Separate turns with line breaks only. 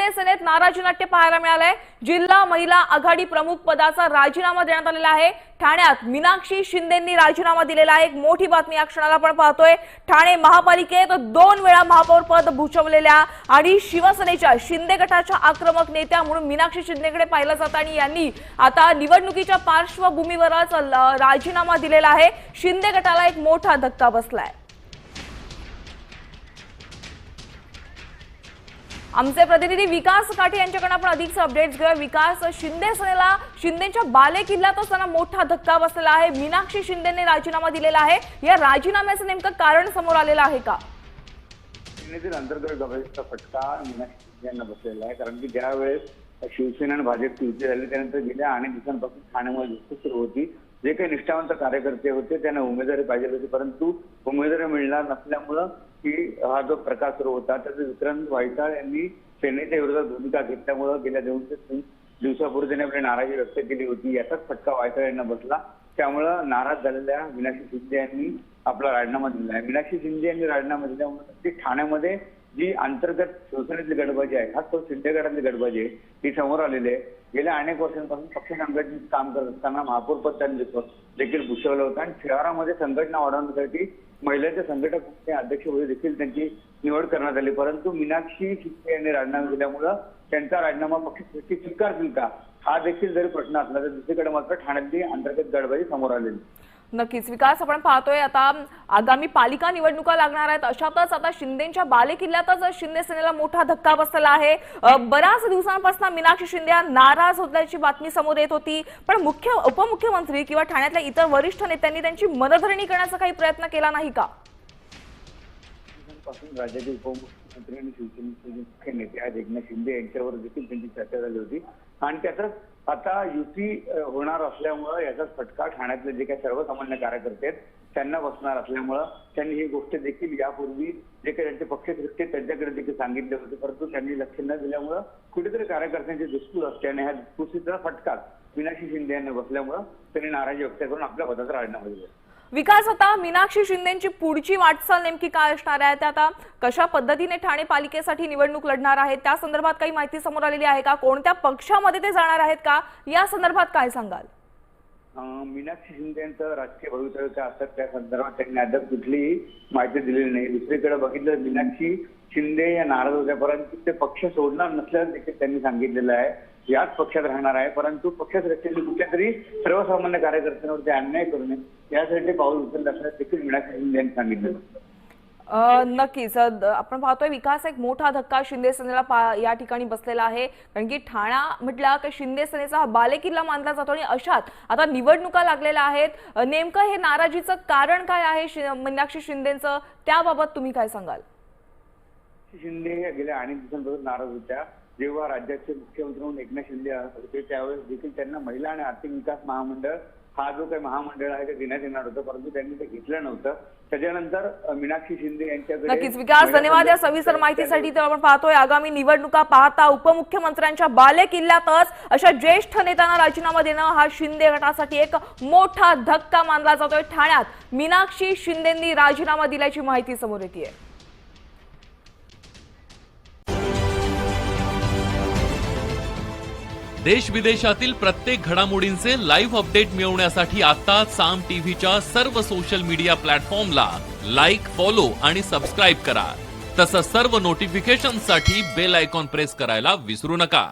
शिंदे सेनेत नाराजी नाट्य पाहायला मिळालंय। जिल्हा महिला आघाडी प्रमुख पदाचा राजीनामा देण्यात आलेला आहे। ठाण्यात मीनाक्षी शिंदेंनी राजीनामा दिलेला आहे। एक मोठी बातमी या क्षणाला आपण पाहतोय। ठाणे महापालिकेत 2 वेळा महापौर पद भूषवलेल्या आणि शिवसेनेच्या शिंदे गटाच्या आक्रमक नेत्या म्हणून मीनाक्षी शिंदेकडे पाहिलं जातं आणि यांनी आता निवडणुकीच्या पार्श्वभूमीवरच राजीनामा दिलेला आहे। शिंदे गटाला एक मोठा धक्का बसलाय। आमचे प्रतिनिधी विकास काटे यांच्याकडून आपण अधिकचे अपडेट्स घेऊया। विकास, शिंदे सेनेला शिंदेच्या बाले किल्ल्यातच त्यांना मोठा धक्का बसलेला आहे। मीनाक्षी शिंदेने राजीनामा दिलेला आहे। या राजीनाम्याचं नेमकं कारण समोर आलेलं आहे का?
सेनेतील अंतर्गत गटाचा फटका मीनाक्षी शिंदे यांना बसलेला आहे, कारण की ज्यावेळेस शिवसेना आणि भाजपची युती झाली त्यानंतर गेल्या अनेक दिवसांपासून ठाण्यामध्ये धुसफूस सुरू होती। जे काही निष्ठावंत कार्यकर्ते होते त्यांना उमेदवारी पाहिजे होती, परंतु उमेदवारी मिळणार नसल्यामुळं की हा जो प्रकार सुरू होता त्याचे विक्रांत वायताळ यांनी सेनेच्या विरोधात भूमिका घेतल्यामुळे गेल्या 2 ते 3 दिवसापूर्वी त्यांनी आपली नाराजी व्यक्त केली होती। याचाच फटका वायताळ यांना बसला। त्यामुळे नाराज झालेल्या मीनाक्षी शिंदे यांनी आपला राजीनामा दिला आहे। मीनाक्षी शिंदे यांनी राजीनामा दिल्यामुळे ती ठाण्यामध्ये जी अंतर्गत शिवसेनेतली गटबाजी आहे, खास करून शिंदे गटातली गटबाजी आहे, ती समोर आलेली आहे। गेल्या अनेक वर्षांपासून पक्ष संघटनेचं काम करत असताना महापौर पद त्यांनी देखील भूषवलं होतं आणि शहरामध्ये संघटना वाढवण्यासाठी महिलांच्या संघटक अध्यक्षपदी देखील त्यांची निवड करण्यात आली, परंतु मीनाक्षी शिंदे यांनी राजीनामा दिल्यामुळे त्यांचा राजीनामा पक्ष स्वीकारतील का हा देखील जरी प्रश्न असला तर दुसरीकडे मात्र ठाण्यातली अंतर्गत गटबाजी समोर आलेली।
नक्कीच विकास, आपण पाहतोय आता आगामी पालिका निवडणुका लागणार आहेत, अशातच आता शिंदेच्या बाले किल्ल्यातच शिंदे सेनेला मोठा धक्का बसलेला आहे। बऱ्याच दिवसांपासून मीनाक्षी शिंदे नाराज होल्याची बातमी समोर येत होती, पण उपमुख्यमंत्री किंवा ठाण्यातल्या इतर वरिष्ठ नेत्यांनी त्यांची मनधरणी करण्याचा काही प्रयत्न केला नाही का?
राज्याचे उपमुख्यमंत्री आणि शिवसेनेचे मुख्य नेते आहेत एकनाथ शिंदे यांच्यावर देखील त्यांची चर्चा झाली होती आणि त्यातच आता युती होणार असल्यामुळे याचाच फटका ठाण्यातले जे काही सर्वसामान्य कार्यकर्ते आहेत त्यांना बसणार असल्यामुळे त्यांनी ही गोष्ट देखील यापूर्वी जे काही त्यांचे पक्षश्रेष्ठी त्यांच्याकडे देखील सांगितले होते, परंतु त्यांनी लक्ष न दिल्यामुळे कुठेतरी कार्यकर्त्यांची धुसफूस असते आणि ह्या धुसफुसीचा फटका मीनाक्षी शिंदे यांना बसल्यामुळे त्यांनी नाराजी व्यक्त करून आपल्या पदाचा राजीनामा दिला।
विकास, आता मीनाक्षी शिंदेची पुढची वाटचाल नेमकी काय असणार आहे? आता कशा पद्धतीने ठाणे पालिकेसाठी निवडणूक लढणार आहेत त्या संदर्भात काही माहिती समोर आलेली आहे का? कोणत्या पक्षामध्ये ते जाणार आहेत का? या संदर्भात काय सांगाल?
मीनाक्षी शिंदे यांचं राजकीय भवितव्य काय असतात त्या संदर्भात त्यांनी अद्याप कुठलीही माहिती दिलेली नाही। दुसरीकडे बघितलं मीनाक्षी शिंदे या नाराज होत्या, परंतु ते पक्ष सोडणार नसल्याचं देखील त्यांनी सांगितलेलं आहे। याच पक्षात राहणार आहे, परंतु पक्षश्रेष्ठींनी कुठल्या तरी सर्वसामान्य कार्यकर्त्यांवरती अन्याय करू नये यासाठी पाऊल उचललं असल्याचं देखील मीनाक्षी शिंदे यांनी सांगितलं।
नक्कीच आपण पाहतोय विकास, एक मोठा धक्का शिंदे सेनेला या ठिकाणी बसलेला आहे, कारण की ठाणा म्हटला की शिंदे सेनेचा हा बालेकिल्ला मानला जातो आणि अशात आता निवडणुका लागलेल्या आहेत। नेमकं हे नाराजीचं कारण काय आहे मीनाक्षी शिंदेचं, त्याबाबत तुम्ही काय सांगाल?
शिंदे गेल्या अनेक दिवसांपासून नाराज होत्या। जेव्हा राज्याचे मुख्यमंत्री म्हणून एकनाथ शिंदे होते त्यावेळेस देखील त्यांना महिला आणि आर्थिक विकास महामंडळ हा जो काही महामंडळ आहे ते देण्यात येणार होतं, परंतु त्यांनी ते घेतलं नव्हतं। त्याच्यानंतर मीनाक्षी शिंदे यांच्याकडे
नक्कीच विकास, धन्यवाद या सविस्तर माहितीसाठी। तर आपण पाहतोय आगामी निवडणुका पाहता उपमुख्यमंत्र्यांच्या बाले किल्ल्यातच अशा ज्येष्ठ नेत्यांना राजीनामा देणं हा शिंदे गटासाठी एक मोठा धक्का मानला जातोय। ठाण्यात मीनाक्षी शिंदेंनी राजीनामा दिल्याची माहिती समोर येतेय।
देश विदेशातील प्रत्येक घडामोडींचे लाईव्ह अपडेट मिळवण्यासाठी आता साम टीव्हीच्या सर्व सोशल मीडिया प्लॅटफॉर्मला लाईक, फॉलो आणि सबस्क्राईब करा। तसंच सर्व नोटिफिकेशनसाठी बेल आयकॉन प्रेस करायला विसरू नका।